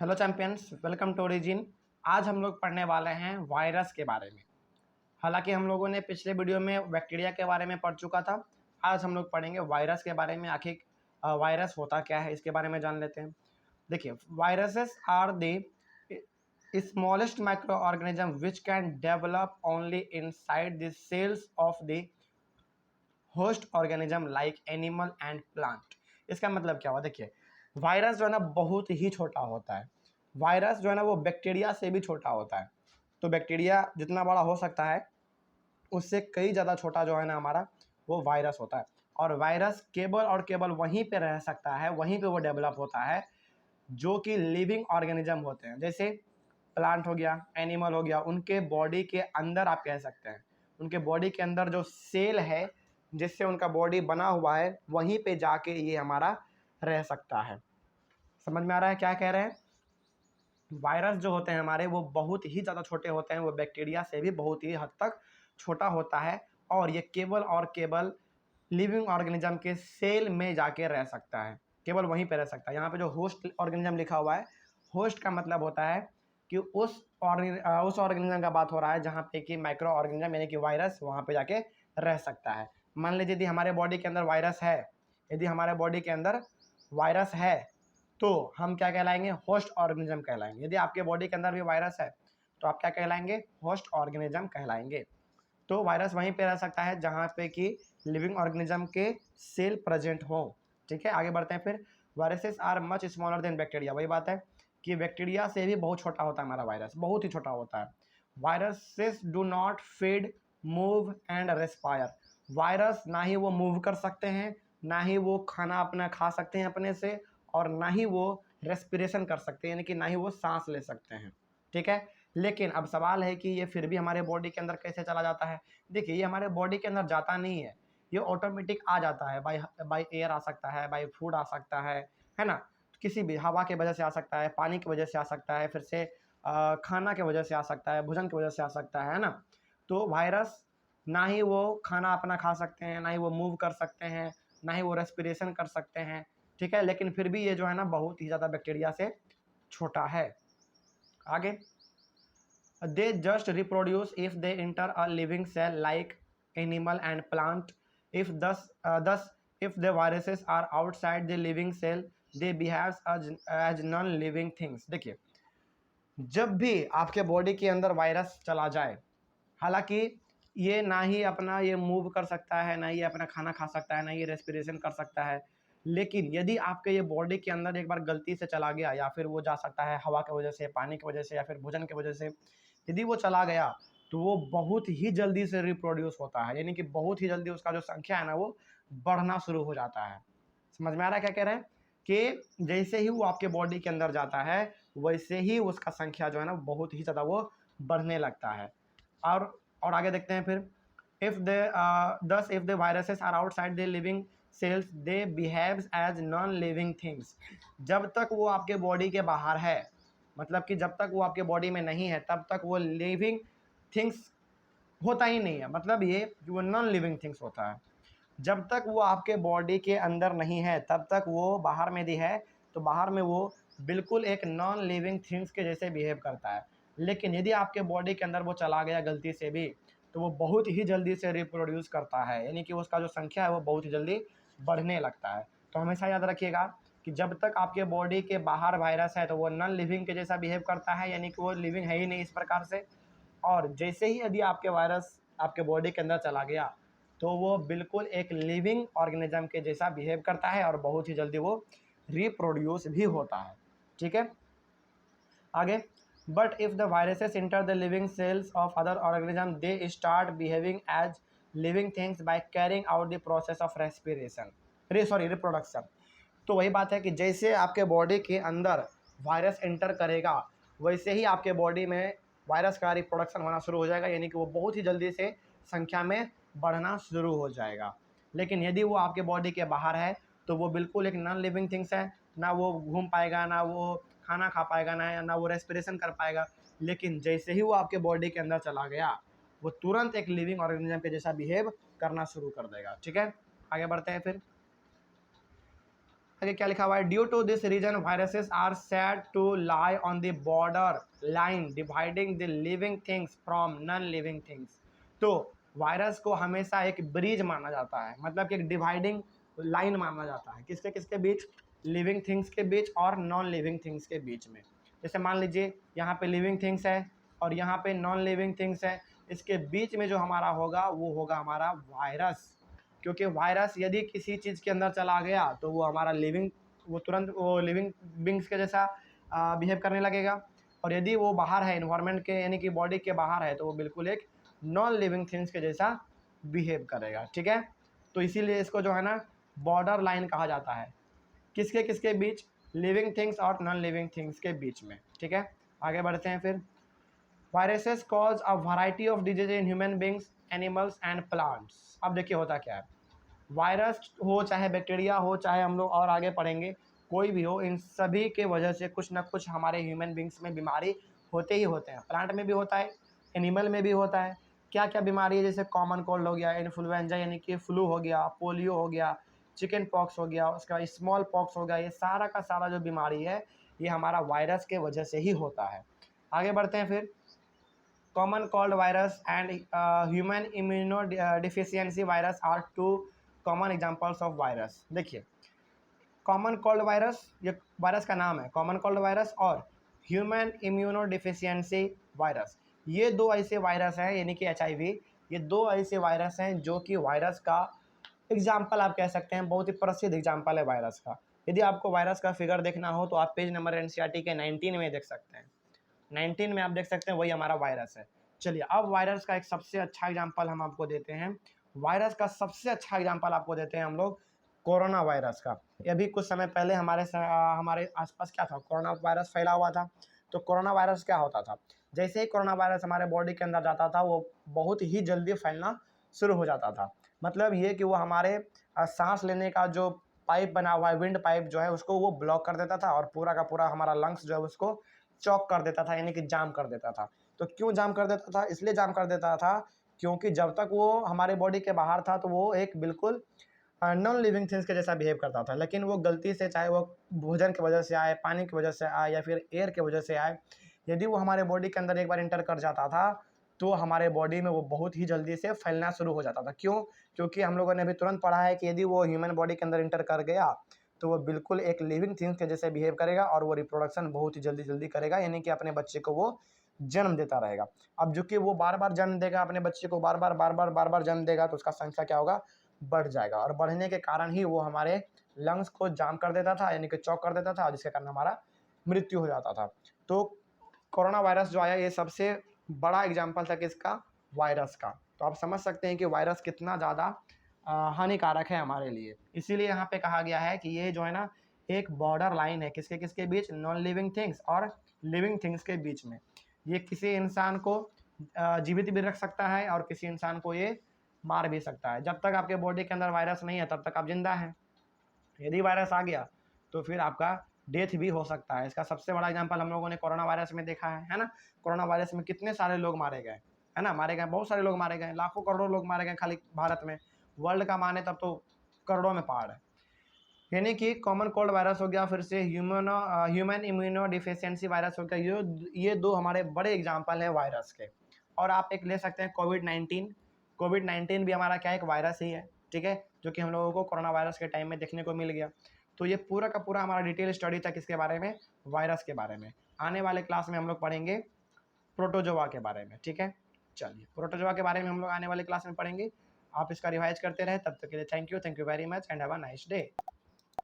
Hello champions, welcome to Origin. आज हम लोग पढ़ने वाले हैं वायरस के बारे में। हालांकि हम लोगों ने पिछले वीडियो में बैक्टीरिया के बारे में पढ़ चुका था। आज हम लोग पढ़ेंगे वायरस के बारे में। आखिर वायरस होता क्या है, इसके बारे में जान लेते हैं। देखिए, viruses are the smallest microorganism which can develop only inside the cells of the host organism like animal and plant. इसका मतलब क्या हुआ? देखिए, वायरस जो है ना बहुत ही छोटा होता है। वायरस जो है ना वो बैक्टीरिया से भी छोटा होता है। तो बैक्टीरिया जितना बड़ा हो सकता है उससे कई ज़्यादा छोटा जो है ना हमारा वो वायरस होता है। और वायरस केवल और केवल वहीं पे रह सकता है, वहीं पे वो डेवलप होता है जो कि लिविंग ऑर्गेनिज्म होते हैं। जैसे प्लांट हो गया, एनिमल हो गया, उनके बॉडी के अंदर आप कह सकते हैं, उनके बॉडी के अंदर जो सेल है जिससे उनका बॉडी बना हुआ है वहीं पे जाके ये हमारा रह सकता है। समझ में आ रहा है क्या कह रहे हैं? वायरस जो होते हैं हमारे वो बहुत ही ज़्यादा छोटे होते हैं, वो बैक्टीरिया से भी बहुत ही हद तक छोटा होता है। और ये केवल और केवल लिविंग ऑर्गेनिज्म के सेल में जाके रह सकता है, केवल वहीं पे रह सकता है। यहाँ पे जो होस्ट ऑर्गेनिज्म लिखा हुआ है, होस्ट का मतलब होता है कि उस ऑर्गेनिज्म का बात हो रहा है जहाँ पे कि माइक्रो ऑर्गेनिज्म यानी कि वायरस वहाँ पे जाके रह सकता है। मान लीजिए यदि हमारे बॉडी के अंदर वायरस है, यदि हमारे बॉडी के अंदर वायरस है तो हम क्या कहलाएंगे? होस्ट ऑर्गेनिज्म कहलाएंगे। यदि आपके बॉडी के अंदर भी वायरस है तो आप क्या कहलाएंगे? होस्ट ऑर्गेनिज्म कहलाएंगे। तो वायरस वहीं पे रह सकता है जहाँ पे कि लिविंग ऑर्गेनिज्म के सेल प्रेजेंट हो। ठीक है, आगे बढ़ते हैं फिर। Viruses are much smaller than bacteria. वही बात है कि बैक्टीरिया से भी बहुत छोटा होता है हमारा वायरस, बहुत ही छोटा होता है। Viruses do not feed, move and respire. Virus ना ही वो मूव कर सकते हैं, ना ही वो खाना अपना खा सकते हैं अपने से, और ना ही वो रेस्पिरेशन कर सकते हैं यानी कि ना ही वो सांस ले सकते हैं। ठीक है, लेकिन अब सवाल है कि ये फिर भी हमारे बॉडी के अंदर कैसे चला जाता है? देखिए, ये हमारे बॉडी के अंदर जाता नहीं है, ये ऑटोमेटिक आ जाता है। बाय बाय एयर आ सकता है, बाय फूड आ सकता है ना? किसी भी हवा की वजह से आ सकता है, पानी की वजह से आ सकता है, फिर से खाना की वजह से आ सकता है, भोजन की वजह से आ सकता है ना? तो वायरस ना ही वो खाना अपना खा सकते हैं, ना ही वो मूव कर सकते हैं, ना ही वो रेस्पिरेशन कर सकते हैं। ठीक है, लेकिन फिर भी ये जो है ना बहुत ही ज़्यादा बैक्टीरिया से छोटा है। आगे, they just reproduce if they enter a living cell like animal and plant. If thus if the viruses are outside the living cell they behaves as non living things। देखिए, जब भी आपके बॉडी के अंदर वायरस चला जाए, हालांकि ये ना ही अपना ये मूव कर सकता है, ना ही अपना खाना खा सकता है, ना ही रेस्पिरेशन कर सकता है, लेकिन यदि आपके ये बॉडी के अंदर एक बार गलती से चला गया, या फिर वो जा सकता है हवा की वजह से, पानी की वजह से, या फिर भोजन की वजह से, यदि वो चला गया तो वो बहुत ही जल्दी से रिप्रोड्यूस होता है, यानी कि बहुत ही जल्दी उसका जो संख्या है ना वो बढ़ना शुरू हो जाता है। समझ में आ रहा है क्या कह रहे हैं? कि जैसे ही वो आपके बॉडी के अंदर जाता है वैसे ही उसका संख्या जो है ना बहुत ही ज़्यादा वो बढ़ने लगता है। और और आगे देखते हैं फिर। If they this if the viruses are outside the living cells they behaves as non living things. जब तक वो आपके बॉडी के बाहर है, मतलब कि जब तक वो आपके बॉडी में नहीं है तब तक वो लिविंग थिंग्स होता ही नहीं है। मतलब ये कि वो नॉन लिविंग थिंग्स होता है। जब तक वो आपके बॉडी के अंदर नहीं है तब तक वो बाहर में भी है, तो बाहर में वो बिल्कुल एक नॉन लिविंग थिंग्स के जैसे बिहेव करता है। लेकिन यदि आपके बॉडी के अंदर वो चला गया गलती से भी तो वो बहुत ही जल्दी से रिप्रोड्यूस करता है, यानी कि उसका जो संख्या है वो बहुत ही जल्दी बढ़ने लगता है। तो हमेशा याद रखिएगा कि जब तक आपके बॉडी के बाहर वायरस है तो वो नॉन लिविंग के जैसा बिहेव करता है, यानी कि वो लिविंग है ही नहीं इस प्रकार से। और जैसे ही यदि आपके वायरस आपके बॉडी के अंदर चला गया तो वो बिल्कुल एक लिविंग ऑर्गेनिज्म के जैसा बिहेव करता है और बहुत ही जल्दी वो रिप्रोड्यूस भी होता है। ठीक है, आगे। But if the viruses enter the living cells of other organism they start behaving as living things by carrying out the process of respiration reproduction. तो वही बात है कि जैसे आपके बॉडी के अंदर वायरस एंटर करेगा वैसे ही आपके बॉडी में वायरस का रिप्रोडक्शन होना शुरू हो जाएगा, यानी कि वो बहुत ही जल्दी से संख्या में बढ़ना शुरू हो जाएगा। लेकिन यदि वो आपके बॉडी के बाहर है तो वो बिल्कुल एक नॉन लिविंग थिंग्स है, ना वो घूम पाएगा, ना वो खाना खा पाएगा, ना वो रेस्पिरेशन कर पाएगा। लेकिन जैसे ही वो आपके बॉडी के अंदर चला गया वो तुरंत एक लिविंग ऑर्गेनिज्म के जैसा बिहेव करना शुरू कर देगा। ठीक है, आगे बढ़ते हैं फिर। आगे क्या लिखा हुआ है, due to this reason viruses are said to lie on the border line dividing the living things from non living things. तो वायरस को हमेशा एक ब्रिज माना जाता है, मतलब कि एक डिवाइडिंग लाइन माना जाता है, किसके किसके बीच, लिविंग थिंग्स के बीच और नॉन लिविंग थिंग्स के बीच में। जैसे मान लीजिए यहाँ पे लिविंग थिंग्स है और यहाँ पे नॉन लिविंग थिंग्स है, इसके बीच में जो हमारा होगा वो होगा हमारा वायरस। क्योंकि वायरस यदि किसी चीज़ के अंदर चला गया तो वो हमारा वो तुरंत वो लिविंग बींग्स के जैसा बिहेव करने लगेगा, और यदि वो बाहर है इन्वायरमेंट के यानी कि बॉडी के बाहर है तो वो बिल्कुल एक नॉन लिविंग थिंग्स के जैसा बिहेव करेगा। ठीक है, तो इसीलिए इसको जो है ना बॉर्डर लाइन कहा जाता है, किसके किसके बीच, लिविंग थिंग्स और नॉन लिविंग थिंग्स के बीच में। ठीक है, आगे बढ़ते हैं फिर। Viruses cause a variety of disease in human beings, animals and plants. अब देखिए होता क्या है, वायरस हो चाहे बैक्टीरिया हो चाहे हम लोग और आगे पढ़ेंगे कोई भी हो, इन सभी के वजह से कुछ ना कुछ हमारे ह्यूमन बींग्स में बीमारी होते ही होते हैं। प्लांट में भी होता है, एनिमल में भी होता है। क्या क्या बीमारी है, जैसे कॉमन कोल्ड हो गया, इन्फ्लुएंजा यानी कि फ्लू हो गया, पोलियो हो गया, चिकन पॉक्स हो गया, उसका स्मॉल पॉक्स हो गया, ये सारा का सारा जो बीमारी है ये हमारा वायरस के वजह से ही होता है। आगे बढ़ते हैं फिर। Common cold virus and human immunodeficiency virus are two common examples of virus. देखिए कॉमन कोल्ड वायरस, ये वायरस का नाम है कॉमन कोल्ड वायरस, और ह्यूमन इम्यूनो डिफिशियंसी वायरस, ये दो ऐसे वायरस हैं यानी कि HIV, ये दो ऐसे वायरस हैं जो कि वायरस का एग्जाम्पल आप कह सकते हैं, बहुत ही प्रसिद्ध एग्जाम्पल है वायरस का। यदि आपको वायरस का फिगर देखना हो तो आप पेज नंबर NCERT के 19 में देख सकते हैं, 19 में आप देख सकते हैं वही हमारा वायरस है। चलिए अब वायरस का एक सबसे अच्छा एग्जाम्पल हम आपको देते हैं, वायरस का सबसे अच्छा एग्जाम्पल आपको देते हैं हम लोग कोरोना वायरस का। अभी कुछ समय पहले हमारे आसपास क्या था, कोरोना वायरस फैला हुआ था। तो कोरोना वायरस क्या होता था, जैसे ही कोरोना वायरस हमारे बॉडी के अंदर जाता था वो बहुत ही जल्दी फैलना शुरू हो जाता था। मतलब ये कि वो हमारे सांस लेने का जो पाइप बना हुआ है, विंड पाइप जो है, उसको वो ब्लॉक कर देता था और पूरा का पूरा हमारा लंग्स जो है उसको चॉक कर देता था, यानी कि जाम कर देता था। तो क्यों जाम कर देता था, इसलिए जाम कर देता था क्योंकि जब तक वो हमारे बॉडी के बाहर था तो वो एक बिल्कुल नॉन लिविंग थिंग्स के जैसा बिहेव करता था। लेकिन वो गलती से, चाहे वो भोजन की वजह से आए, पानी की वजह से आए या फिर एयर की वजह से आए, यदि वो हमारे बॉडी के अंदर एक बार इंटर कर जाता था तो हमारे बॉडी में वो बहुत ही जल्दी से फैलना शुरू हो जाता था। क्यों, क्योंकि हम लोगों ने अभी तुरंत पढ़ा है कि यदि वो ह्यूमन बॉडी के अंदर इंटर कर गया तो वो बिल्कुल एक लिविंग थिंग्स के जैसे बिहेव करेगा और वो रिप्रोडक्शन बहुत ही जल्दी जल्दी करेगा, यानी कि अपने बच्चे को वो जन्म देता रहेगा। अब जो कि वो बार बार जन्म देगा अपने बच्चे को, बार बार जन्म देगा, तो उसका संख्या क्या होगा, बढ़ जाएगा, और बढ़ने के कारण ही वो हमारे लंग्स को जाम कर देता था, यानी कि चौक कर देता था, जिसके कारण हमारा मृत्यु हो जाता था। तो कोरोना वायरस जो आया ये सबसे बड़ा एग्जाम्पल था किसका, वायरस का। तो आप समझ सकते हैं कि वायरस कितना ज़्यादा हानिकारक है हमारे लिए। इसीलिए यहाँ पे कहा गया है कि ये जो है ना एक बॉर्डर लाइन है, किसके किसके बीच, नॉन लिविंग थिंग्स और लिविंग थिंग्स के बीच में। ये किसी इंसान को जीवित भी रख सकता है और किसी इंसान को ये मार भी सकता है। जब तक आपके बॉडी के अंदर वायरस नहीं है तब तक आप जिंदा हैं, यदि वायरस आ गया तो फिर आपका डेथ भी हो सकता है। इसका सबसे बड़ा एग्जांपल हम लोगों ने कोरोना वायरस में देखा है ना। कोरोना वायरस में कितने सारे लोग मारे गए, है ना, मारे गए, बहुत सारे लोग मारे गए, लाखों करोड़ों लोग मारे गए खाली भारत में, वर्ल्ड का माने तब तो करोड़ों में पहाड़ है। यानी कि कॉमन कोल्ड वायरस हो गया, फिर से ह्यूमन इम्यूनो डिफिशियंसी वायरस हो गया, ये दो हमारे बड़े एग्जाम्पल हैं वायरस के। और आप एक ले सकते हैं कोविड-19 भी हमारा क्या एक वायरस ही है, ठीक है, जो कि हम लोगों को कोरोना वायरस के टाइम में देखने को मिल गया। तो ये पूरा का पूरा हमारा डिटेल स्टडी था किसके बारे में, वायरस के बारे में। आने वाले क्लास में हम लोग पढ़ेंगे प्रोटोजोआ के बारे में, ठीक है। चलिए प्रोटोजोआ के बारे में हम लोग आने वाले क्लास में पढ़ेंगे। आप इसका रिवाइज करते रहे, तब तक के लिए thank you very much and have a nice day.